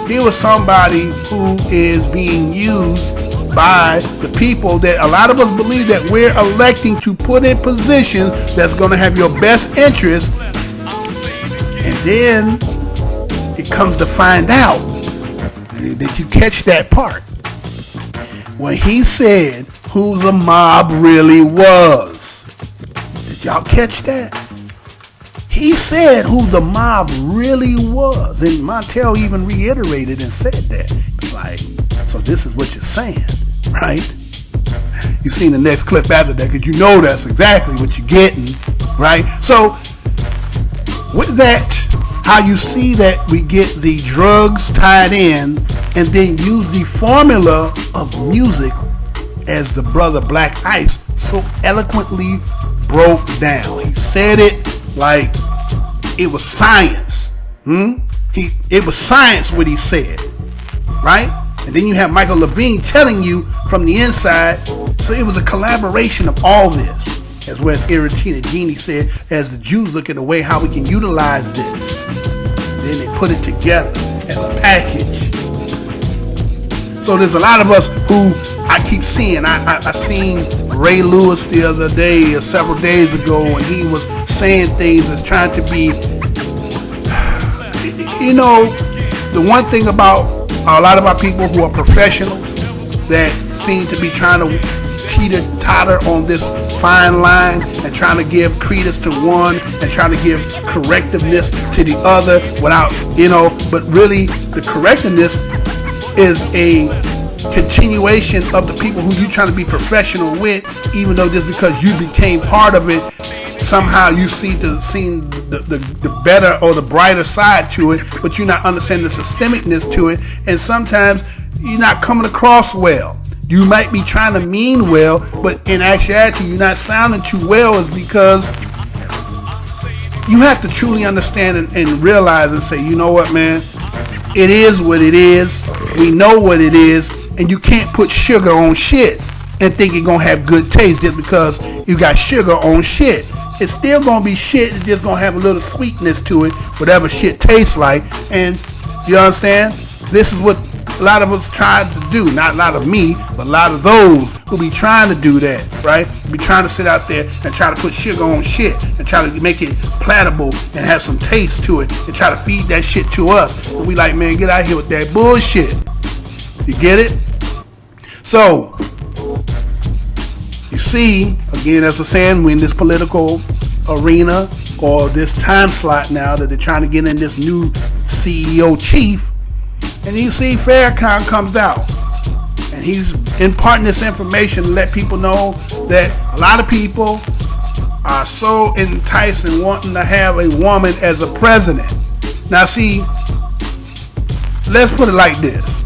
here was somebody who is being used by the people that a lot of us believe that we're electing to put in positions that's going to have your best interest. And then it comes to find out that you catch that part when he said who the mob really was. Did y'all catch that? He said who the mob really was, and Montel even reiterated and said that. It's like, so this is what you're saying, right? You seen the next clip after that, because you know that's exactly what you're getting, right? So with that, how you see that we get the drugs tied in and then use the formula of music as the brother Black Ice so eloquently broke down. He said it like it was science. It was science what he said, right? And then you have Michael Levine telling you from the inside. So it was a collaboration of all this, as well as Iratina Genie said, as the Jews look at the way how we can utilize this. And then they put it together as a package. So there's a lot of us who I keep seeing. I seen Ray Lewis the other day or several days ago, and he was saying things that's trying to be, you know, the one thing about a lot of our people who are professionals that seem to be trying to teeter-totter on this fine line and trying to give credence to one and trying to give correctiveness to the other without, you know, but really the correctiveness is a continuation of the people who you trying to be professional with, even though just because you became part of it, somehow you seen the better or the brighter side to it, but you're not understanding the systemicness to it, and sometimes you're not coming across well. You might be trying to mean well, but in actuality you're not sounding too well, is because you have to truly understand and realize and say, you know what, man, it is what it is. We know what it is, and you can't put sugar on shit and think it's gonna have good taste just because you got sugar on shit. It's still gonna be shit. It's just gonna have a little sweetness to it, whatever shit tastes like. And you understand? This is what a lot of us tried to do. Not a lot of me, but a lot of those who be trying to do that, right? Be trying to sit out there and try to put sugar on shit and try to make it palatable and have some taste to it and try to feed that shit to us. And we like, man, get out here with that bullshit. You get it? So, you see, again, as we're saying, we're in this political arena or this time slot now that they're trying to get in this new CEO chief. And you see Farrakhan comes out and he's imparting this information to let people know that a lot of people are so enticed and wanting to have a woman as a president. Now see, let's put it like this.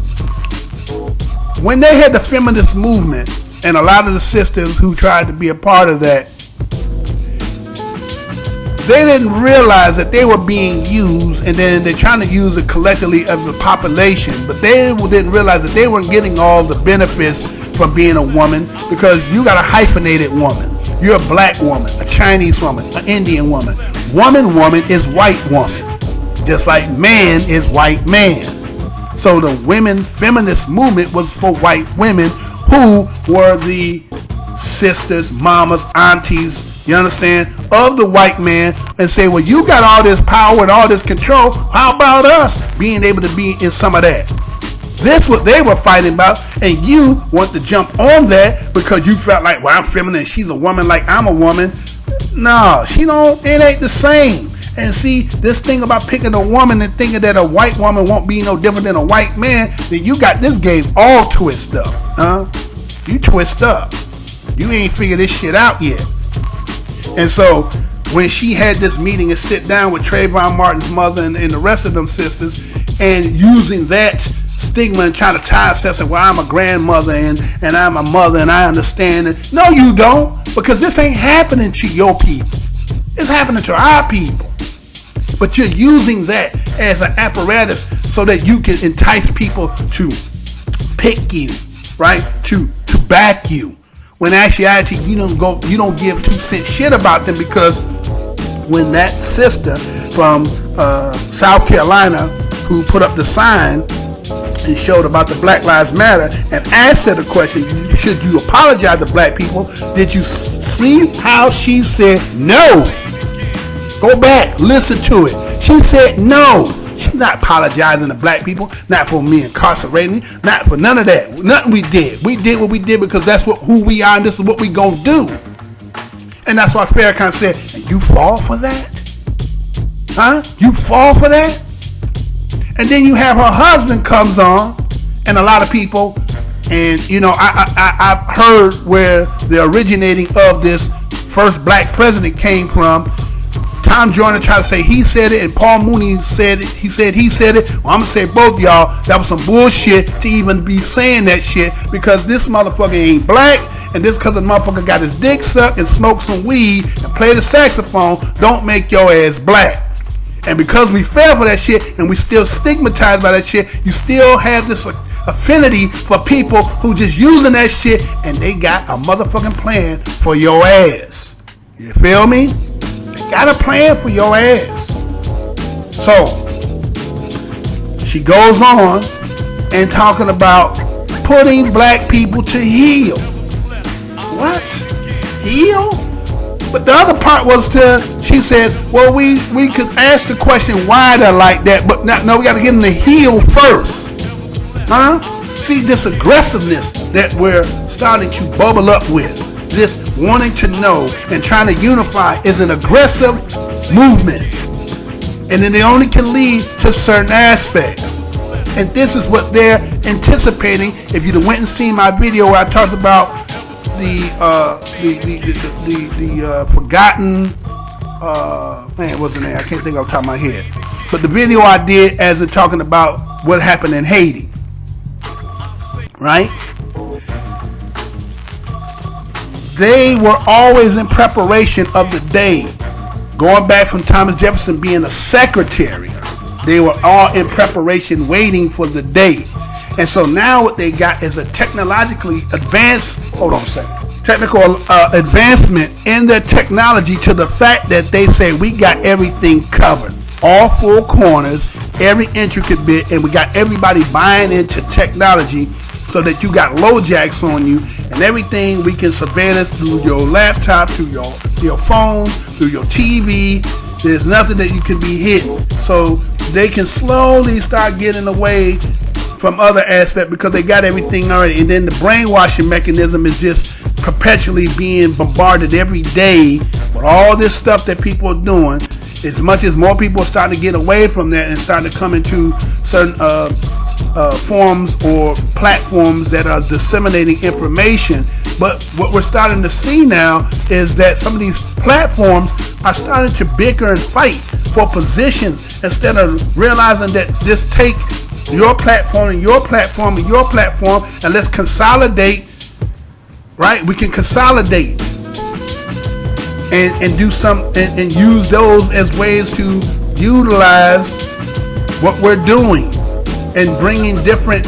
When they had the feminist movement and a lot of the sisters who tried to be a part of that, they didn't realize that they were being used, and then they're trying to use it collectively as a population, but they didn't realize that they weren't getting all the benefits from being a woman, because you got a hyphenated woman. You're a black woman, a Chinese woman, an Indian woman. Woman is white woman, just like man is white man. So the women feminist movement was for white women who were the sisters, mamas, aunties, you understand, of the white man, and say, well, you got all this power and all this control. How about us being able to be in some of that? That's what they were fighting about, and you want to jump on that because you felt like, well, I'm feminine, she's a woman like I'm a woman. No, it ain't the same. And see, this thing about picking a woman and thinking that a white woman won't be no different than a white man, then you got this game all twisted up, huh? You twist up. You ain't figured this shit out yet. And so when she had this meeting and sit down with Trayvon Martin's mother and the rest of them sisters, and using that stigma and trying to tie herself, saying, well, I'm a grandmother and I'm a mother and I understand it. No, you don't, because this ain't happening to your people. It's happening to our people. But you're using that as an apparatus so that you can entice people to pick you, right? To back you. When in actuality, you don't give 2 cent shit about them, because when that sister from South Carolina who put up the sign and showed about the Black Lives Matter and asked her the question, should you apologize to black people? Did you see how she said no? Go back, listen to it. She said no. She's not apologizing to black people, not for me incarcerating, not for none of that. Nothing we did. We did what we did because that's who we are, and this is what we gonna do. And that's why Farrakhan said, and you fall for that? Huh? You fall for that? And then you have her husband comes on, and a lot of people, and I've heard where the originating of this first black president came from. Tom Joyner tried to say he said it, and Paul Mooney said it. He said it. Well, I'm gonna say both of y'all, that was some bullshit to even be saying that shit, because this motherfucker ain't black, and this because the motherfucker got his dick sucked and smoked some weed and played the saxophone don't make your ass black. And because we fell for that shit and we still stigmatized by that shit, you still have this affinity for people who just using that shit, and they got a motherfucking plan for your ass. You feel me? They got a plan for your ass. So she goes on and talking about putting black people to heal. What? Heal? But the other part was she said, well, we could ask the question why they're like that, but no, we got to get them to heal first. Huh? See, this aggressiveness that we're starting to bubble up with, this wanting to know and trying to unify, is an aggressive movement. And then they only can lead to certain aspects. And this is what they're anticipating. If you'd have went and seen my video where I talked about the forgotten man, what's the name? I can't think off the top of my head. But the video I did as they're talking about what happened in Haiti. Right? They were always in preparation of the day. Going back from Thomas Jefferson being a secretary, they were all in preparation waiting for the day. And so now what they got is a technologically advanced, technical advancement in their technology, to the fact that they say we got everything covered. All four corners, every intricate bit, and we got everybody buying into technology so that you got low jacks on you and everything. We can surveillance through your laptop, through your phone, through your TV. There's nothing that you can be hidden. So they can slowly start getting away from other aspects because they got everything already. And then the brainwashing mechanism is just perpetually being bombarded every day. Well, With all this stuff that people are doing, as much as more people are starting to get away from that and starting to come into certain forms or platforms that are disseminating information. But what we're starting to see now is that some of these platforms are starting to bicker and fight for positions instead of realizing that just take your platform and your platform and your platform and let's consolidate, right? We can consolidate and do some and use those as ways to utilize what we're doing and bringing different,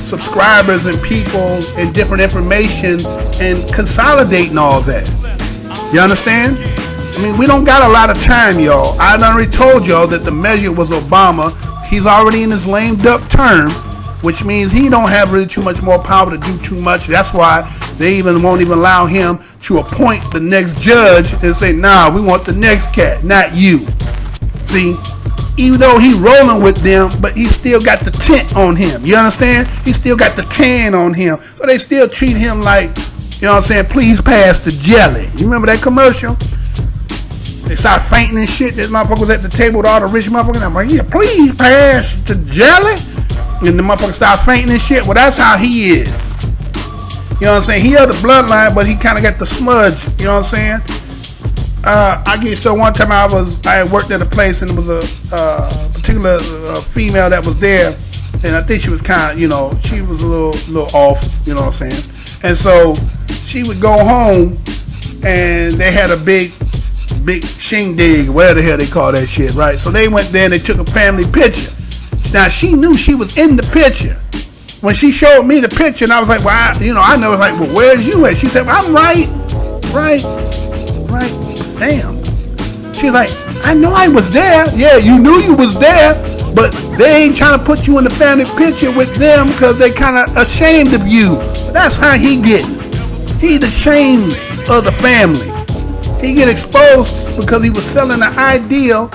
subscribers and people and different information and consolidating all that. You understand? I mean, we don't got a lot of time, y'all. I already told y'all that the measure was Obama. He's already in his lame duck term, which means he don't have really too much more power to do too much. That's why they won't even allow him to appoint the next judge and say, nah, we want the next cat, not you. See, even though he rolling with them, but he still got the tent on him. You understand? He still got the tan on him. So they still treat him like, please pass the jelly. You remember that commercial? They start fainting and shit. This motherfucker was at the table with all the rich motherfuckers. I'm like, yeah, please pass the jelly. And the motherfucker start fainting and shit. Well, that's how he is. You know what I'm saying? He had the bloodline, but he kind of got the smudge. You know what I'm saying? I get so one time I worked at a place and there was a particular female that was there, and I think she was kind of, she was a little off. You know what I'm saying? And so she would go home, and they had a big shindig, whatever the hell they call that shit, right? So they went there and they took a family picture. Now she knew she was in the picture when she showed me the picture, and I was like, well, I know. It's like, well, where's you at? She said, well, I'm right. Damn. She's like, I know I was there. Yeah, you knew you was there, but they ain't trying to put you in the family picture with them because they kind of ashamed of you. That's how he getting. He's ashamed of the family. He get exposed because he was selling an ideal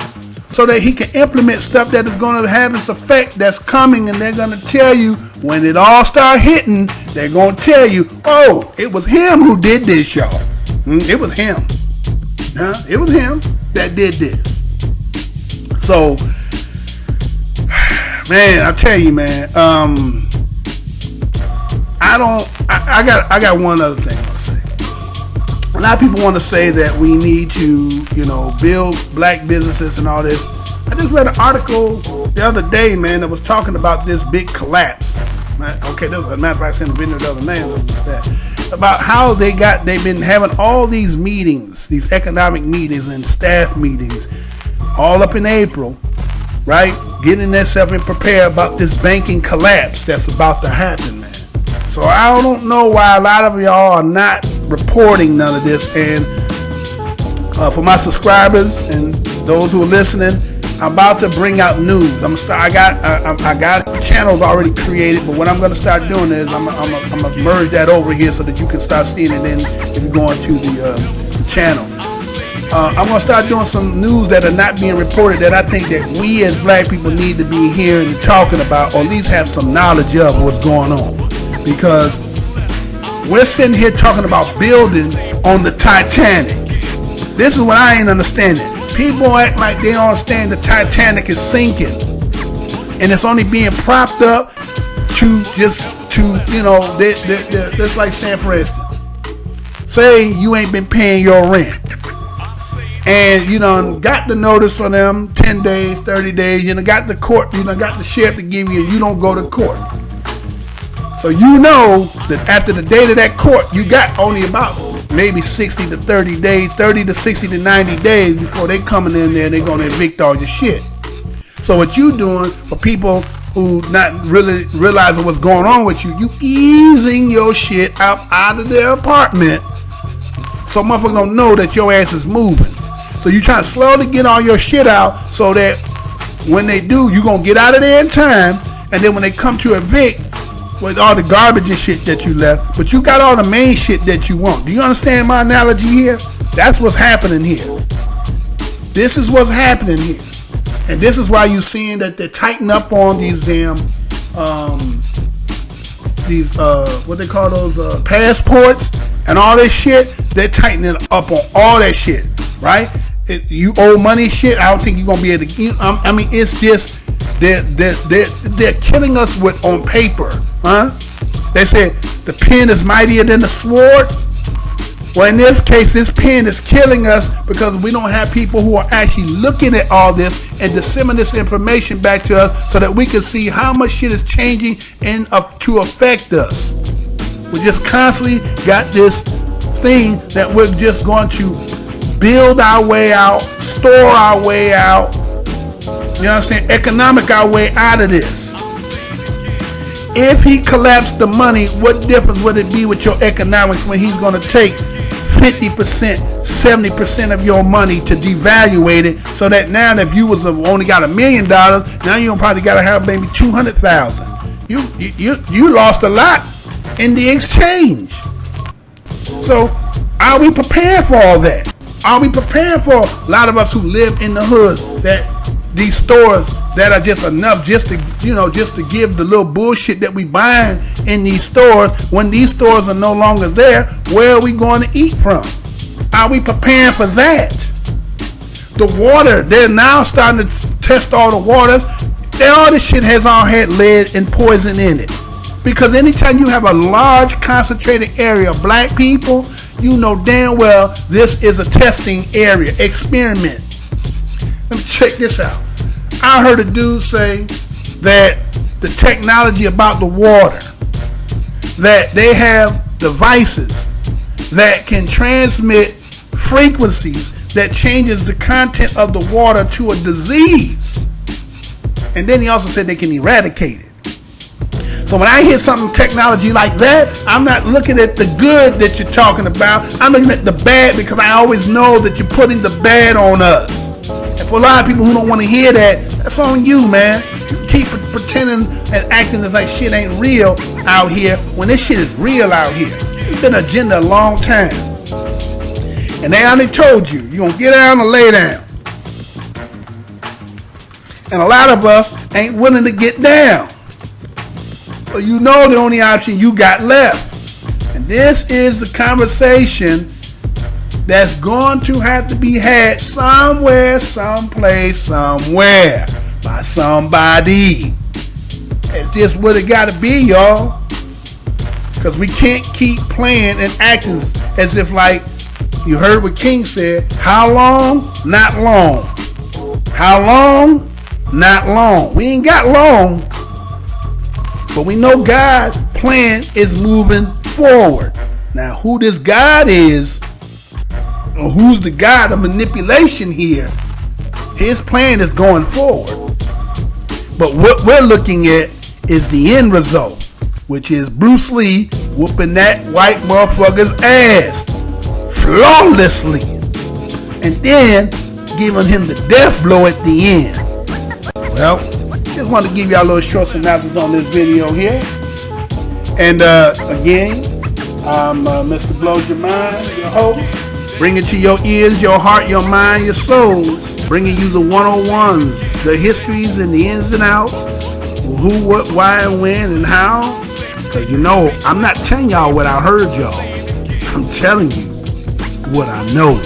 so that he can implement stuff that is going to have its effect that's coming, and they're going to tell you when it all start hitting, they're going to tell you, oh, it was him who did this, y'all. It was him. It was him that did this. So, man, I tell you, man, I got one other thing I'll say. A lot of people want to say that we need to, build black businesses and all this. I just read an article the other day, man, that was talking about this big collapse. Okay, as a matter of fact, I sent a video the other night about how they've been having all these meetings, these economic meetings and staff meetings, all up in April, right? Getting themselves prepared about this banking collapse that's about to happen, man. So I don't know why a lot of y'all are not reporting none of this. And for my subscribers and those who are listening, I'm about to bring out news. I got channels already created, but what I'm going to start doing is I'm gonna merge that over here so that you can start seeing it. Then if you go into the channel, I'm going to start doing some news that are not being reported that I think that we as black people need to be hearing and talking about, or at least have some knowledge of what's going on. Because we're sitting here talking about building on the Titanic. This is what I ain't understanding. People act like they don't understand the Titanic is sinking, and it's only being propped up just like saying, for instance, say you ain't been paying your rent, and you done got the notice for them 10 days, 30 days, you done got the court, you done got the sheriff to give you, and you don't go to court. So you know that after the date of that court, you got only about maybe 60 to 30 days, 30 to 60 to 90 days before they coming in there and they're going to evict all your shit. So what you doing for people who not really realizing what's going on with you easing your shit out of their apartment so motherfuckers don't know that your ass is moving. So you trying to slowly get all your shit out so that when they do, you going to get out of there in time, and then when they come to evict, with all the garbage and shit that you left, but you got all the main shit that you want. Do you understand my analogy here? That's what's happening here. This is what's happening here. And this is why you're seeing that they're tightening up on these damn, what they call those, passports. and all this shit, they're tightening up on all that shit, right? You owe money shit, I don't think you're gonna be able to. I mean, it's just they're killing us with on paper, huh? They said the pen is mightier than the sword. Well, in this case, this pen is killing us because we don't have people who are actually looking at all this and disseminating this information back to us so that we can see how much shit is changing and to affect us. We just constantly got this thing that we're just going to build our way out, store our way out, you know what I'm saying, economic our way out of this. If he collapsed the money, what difference would it be with your economics when he's going to take 50%, 70% of your money to devaluate it, so that now if you was only got $1 million, now you probably got to have maybe 200,000. You lost a lot in the exchange. So are we prepared for all that? Are we prepared for a lot of us who live in the hood, that these stores that are just enough just to, you know, just to give the little bullshit that we buying in these stores? When these stores are no longer there, where are we going to eat from? Are we preparing for that? The water, they're now starting to test all the waters. All this shit has all had lead and poison in it. Because anytime you have a large concentrated area of black people, you know damn well this is a testing area, experiment. Let me check this out. I heard a dude say that the technology about the water, that they have devices that can transmit frequencies that changes the content of the water to a disease. And then he also said they can eradicate it. So when I hear something technology like that, I'm not looking at the good that you're talking about. I'm looking at the bad, because I always know that you're putting the bad on us. And for a lot of people who don't want to hear that, that's on you, man. You keep pretending and acting as like shit ain't real out here when this shit is real out here. It's been an agenda a long time. And they only told you, you're going to get down and lay down. And a lot of us ain't willing to get down. So you know the only option you got left. And this is the conversation that's going to have to be had somewhere, someplace, somewhere, by somebody. It's just what it got to be, y'all. Because we can't keep playing and acting as if, like, you heard what King said, how long? Not long. How long? Not long. We ain't got long. But we know God's plan is moving forward. Now, who this God is, or who's the God of manipulation here, his plan is going forward. But what we're looking at is the end result, which is Bruce Lee whooping that white motherfucker's ass flawlessly, and then giving him the death blow at the end. Well, just want to give y'all a little short synopsis on this video here. And again, I'm Mr. Blows Your Mind, your host, bringing to your ears, your heart, your mind, your soul, bringing you the 101s, the histories and the ins and outs, who, what, why, and when, and how. Because you know, I'm not telling y'all what I heard y'all. I'm telling you what I know.